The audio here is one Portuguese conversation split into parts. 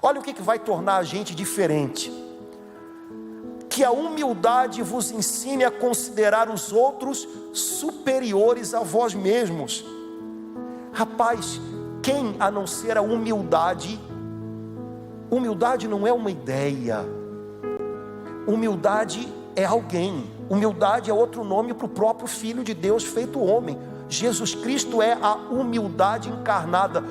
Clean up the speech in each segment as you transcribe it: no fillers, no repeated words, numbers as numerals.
Olha o que vai tornar a gente diferente. Que a humildade vos ensine a considerar os outros superiores a vós mesmos. Rapaz, quem a não ser a humildade? Humildade não é uma ideia. Humildade é alguém. Humildade é outro nome para o próprio Filho de Deus feito homem. Jesus Cristo é a humildade encarnada.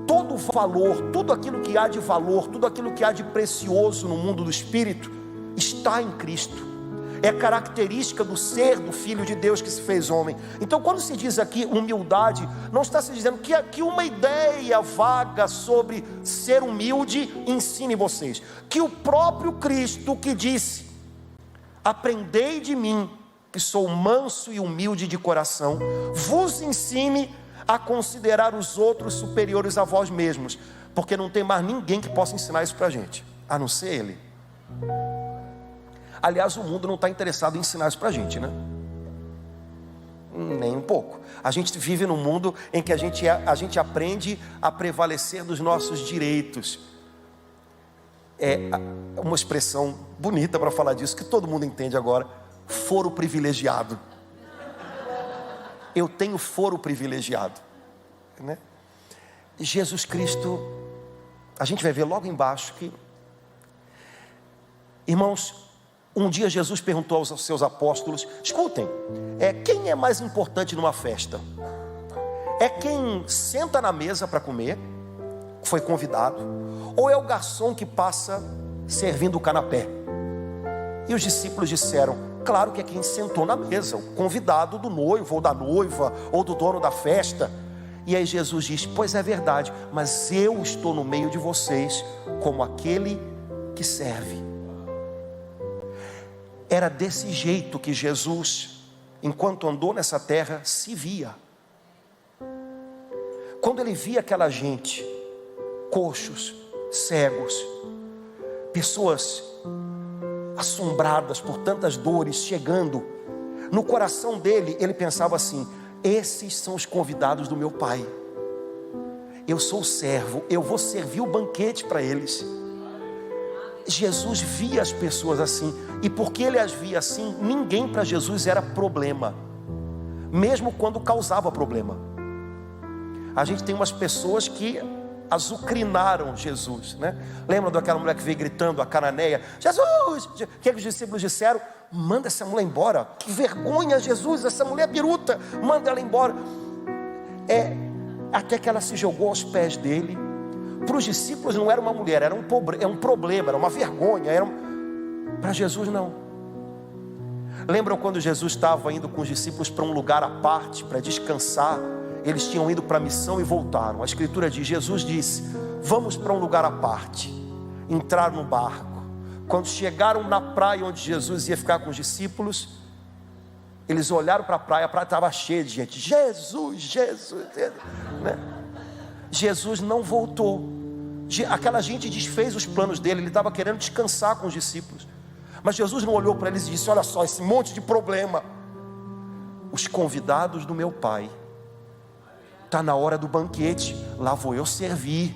Todo valor, tudo aquilo que há de valor, tudo aquilo que há de precioso no mundo do Espírito está em Cristo. É característica do ser do Filho de Deus que se fez homem. Então quando se diz aqui humildade, não está se dizendo que uma ideia vaga sobre ser humilde ensine vocês. Que o próprio Cristo que disse: aprendei de mim, que sou manso e humilde de coração, vos ensine a considerar os outros superiores a vós mesmos. Porque não tem mais ninguém que possa ensinar isso para a gente, a não ser Ele. Aliás, o mundo não está interessado em ensinar isso para a gente, né? Nem um pouco. A gente vive num mundo em que a gente aprende a prevalecer dos nossos direitos. É uma expressão bonita para falar disso, que todo mundo entende agora: foro privilegiado. Eu tenho foro privilegiado, né? Jesus Cristo, a gente vai ver logo embaixo que, irmãos, um dia Jesus perguntou aos seus apóstolos: escutem, quem é mais importante numa festa? É quem senta na mesa para comer, foi convidado, ou é o garçom que passa servindo o canapé? E os discípulos disseram: claro que é quem sentou na mesa, o convidado do noivo ou da noiva ou do dono da festa. E aí Jesus diz: pois é verdade, mas eu estou no meio de vocês como aquele que serve. Era desse jeito que Jesus, enquanto andou nessa terra, se via. Quando ele via aquela gente, coxos, cegos, pessoas assombradas por tantas dores chegando, no coração dele, ele pensava assim: esses são os convidados do meu Pai. Eu sou o servo, eu vou servir o banquete para eles. Jesus via as pessoas assim, e porque ele as via assim, ninguém para Jesus era problema, mesmo quando causava problema. A gente tem umas pessoas que azucrinaram Jesus, né? Lembra daquela mulher que veio gritando, a cananeia: Jesus! O que os discípulos disseram? Manda essa mulher embora, que vergonha, Jesus, essa mulher biruta, manda ela embora. Até que ela se jogou aos pés dele. Para os discípulos não era uma mulher, era um problema, era uma vergonha. Para Jesus não. Lembram quando Jesus estava indo com os discípulos para um lugar à parte, para descansar? Eles tinham ido para a missão e voltaram. A Escritura diz: Jesus disse: vamos para um lugar à parte. Entraram no barco. Quando chegaram na praia onde Jesus ia ficar com os discípulos, eles olharam para a praia estava cheia de gente. Jesus, né? Jesus não voltou. Aquela gente desfez os planos dele. Ele estava querendo descansar com os discípulos, mas Jesus não olhou para eles e disse: olha só, esse monte de problema. Os convidados do meu Pai, está na hora do banquete, lá vou eu servir.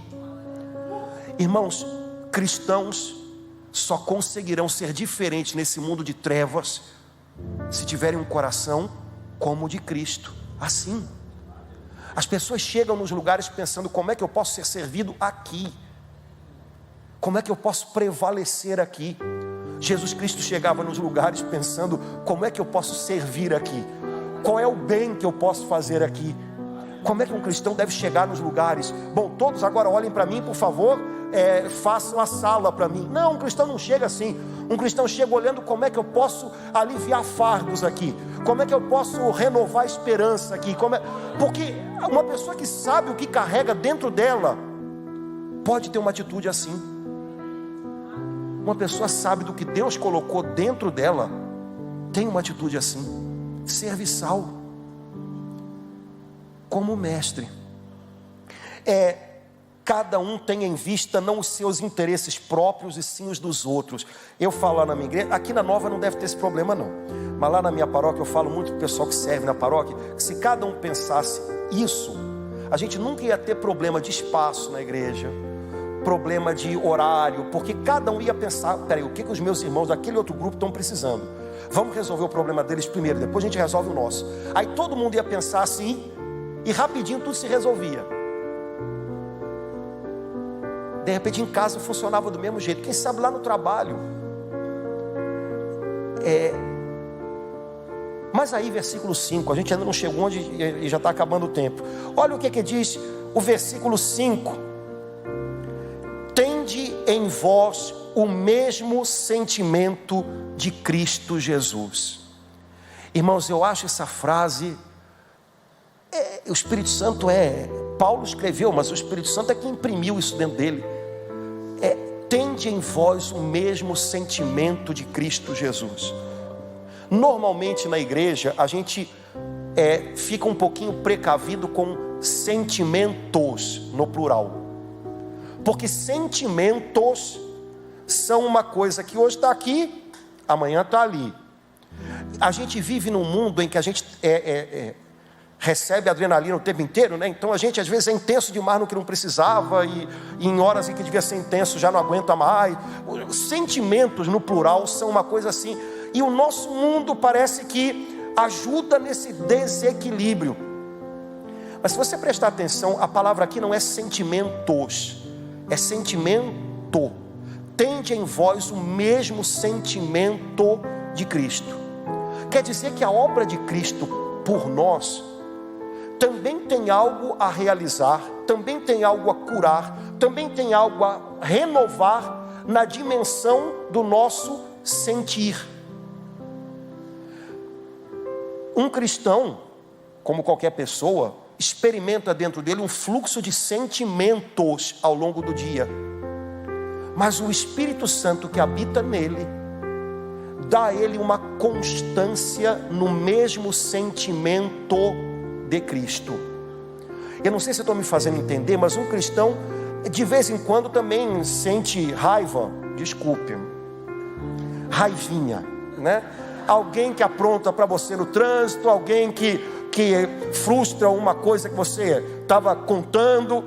Irmãos, cristãos só conseguirão ser diferentes nesse mundo de trevas se tiverem um coração como o de Cristo. Assim, as pessoas chegam nos lugares pensando: como é que eu posso ser servido aqui? Como é que eu posso prevalecer aqui? Jesus Cristo chegava nos lugares pensando: como é que eu posso servir aqui? Qual é o bem que eu posso fazer aqui? Como é que um cristão deve chegar nos lugares? Bom, todos agora olhem para mim, por favor, façam a sala para mim. Não, um cristão não chega assim. Um cristão chega olhando: como é que eu posso aliviar fardos aqui? Como é que eu posso renovar a esperança aqui? Porque uma pessoa que sabe o que carrega dentro dela pode ter uma atitude assim. Uma pessoa sabe do que Deus colocou dentro dela, tem uma atitude assim, serviçal, como mestre. Cada um tem em vista não os seus interesses próprios, e sim os dos outros. Eu falo lá na minha igreja, aqui na Nova não deve ter esse problema não, mas lá na minha paróquia eu falo muito para o pessoal que serve na paróquia, que se cada um pensasse isso, a gente nunca ia ter problema de espaço na igreja, problema de horário, porque cada um ia pensar, peraí, o que os meus irmãos daquele outro grupo estão precisando? Vamos resolver o problema deles primeiro, depois a gente resolve o nosso. Aí todo mundo ia pensar assim, e rapidinho tudo se resolvia. De repente em casa funcionava do mesmo jeito, quem sabe lá no trabalho. Mas aí versículo 5, a gente ainda não chegou onde e já está acabando o tempo. Olha o que diz o versículo 5: tende em vós o mesmo sentimento de Cristo Jesus. Irmãos, eu acho essa frase, o Espírito Santo Paulo escreveu, mas o Espírito Santo é que imprimiu isso dentro dele. Tende em vós o mesmo sentimento de Cristo Jesus. Normalmente na igreja a gente fica um pouquinho precavido com sentimentos no plural, porque sentimentos são uma coisa que hoje está aqui, amanhã está ali. A gente vive num mundo em que a gente recebe adrenalina o tempo inteiro, né? Então a gente às vezes é intenso demais no que não precisava, e em horas em que devia ser intenso já não aguenta mais. Os sentimentos no plural são uma coisa assim, e o nosso mundo parece que ajuda nesse desequilíbrio. Mas se você prestar atenção, a palavra aqui não é sentimentos, é sentimento. Tende em vós o mesmo sentimento de Cristo. Quer dizer que a obra de Cristo por nós também tem algo a realizar, também tem algo a curar, também tem algo a renovar na dimensão do nosso sentir. Um cristão, como qualquer pessoa, experimenta dentro dele um fluxo de sentimentos ao longo do dia. Mas o Espírito Santo que habita nele, dá a ele uma constância no mesmo sentimento de Cristo. Eu não sei se eu estou me fazendo entender, mas um cristão de vez em quando também sente raiva, desculpe, raivinha, né? Alguém que apronta para você no trânsito, alguém que frustra uma coisa que você estava contando.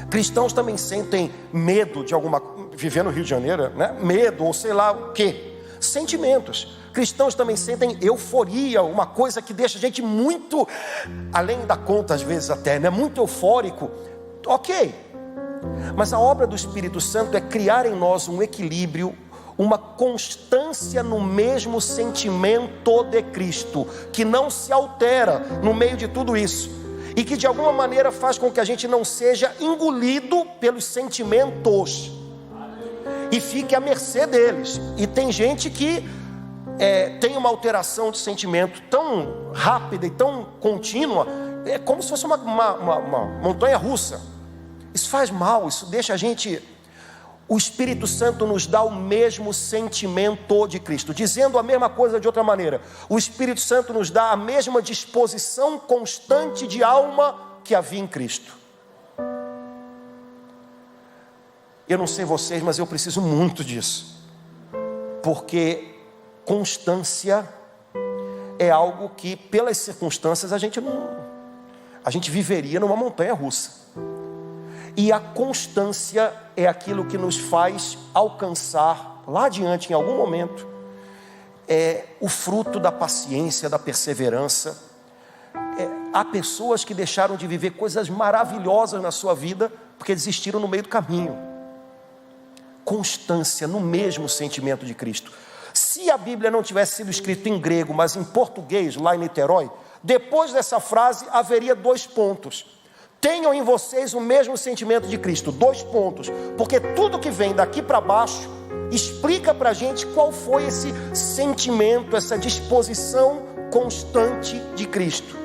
Cristãos também sentem medo de alguma coisa, viver no Rio de Janeiro, né? Medo ou sei lá o que, sentimentos. Cristãos também sentem euforia, uma coisa que deixa a gente muito além da conta, às vezes até, né? Muito eufórico. Ok, mas a obra do Espírito Santo é criar em nós um equilíbrio, uma constância no mesmo sentimento de Cristo, que não se altera no meio de tudo isso, e que de alguma maneira faz com que a gente não seja engolido pelos sentimentos e fique à mercê deles. E tem gente que tem uma alteração de sentimento tão rápida e tão contínua, é como se fosse uma montanha russa. Isso faz mal, isso deixa a gente... O Espírito Santo nos dá o mesmo sentimento de Cristo. Dizendo a mesma coisa de outra maneira, o Espírito Santo nos dá a mesma disposição constante de alma que havia em Cristo. Eu não sei vocês, mas eu preciso muito disso, porque constância é algo que pelas circunstâncias a gente viveria numa montanha russa. E a constância é aquilo que nos faz alcançar lá adiante, em algum momento, o fruto da paciência, da perseverança. Há pessoas que deixaram de viver coisas maravilhosas na sua vida porque desistiram no meio do caminho. Constância no mesmo sentimento de Cristo. Se a Bíblia não tivesse sido escrita em grego, mas em português, lá em Niterói, depois dessa frase haveria 2 pontos. Tenham em vocês o mesmo sentimento de Cristo, 2 pontos, porque tudo que vem daqui para baixo explica para a gente qual foi esse sentimento, essa disposição constante de Cristo.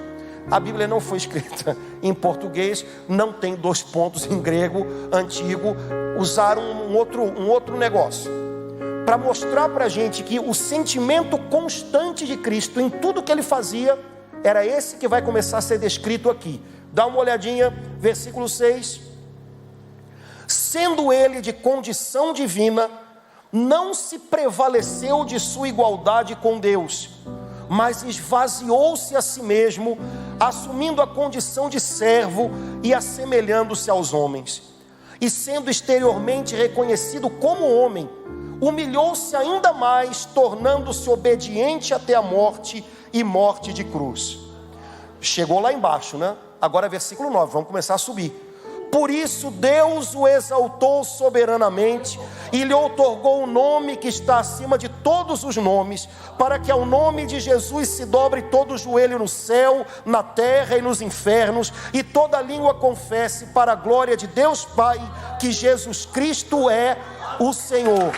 A Bíblia não foi escrita em português, não tem 2 pontos em grego antigo, usaram um outro negócio, para mostrar para a gente que o sentimento constante de Cristo em tudo que ele fazia, era esse que vai começar a ser descrito aqui. Dá uma olhadinha, versículo 6. Sendo ele de condição divina, não se prevaleceu de sua igualdade com Deus, mas esvaziou-se a si mesmo, assumindo a condição de servo e assemelhando-se aos homens. e sendo exteriormente reconhecido como homem, humilhou-se ainda mais, tornando-se obediente até a morte e morte de cruz. Chegou lá embaixo, né? Agora versículo 9, vamos começar a subir. Por isso Deus o exaltou soberanamente e lhe outorgou um nome que está acima de todos os nomes, para que ao nome de Jesus se dobre todo o joelho no céu, na terra e nos infernos, e toda língua confesse para a glória de Deus Pai que Jesus Cristo é o Senhor.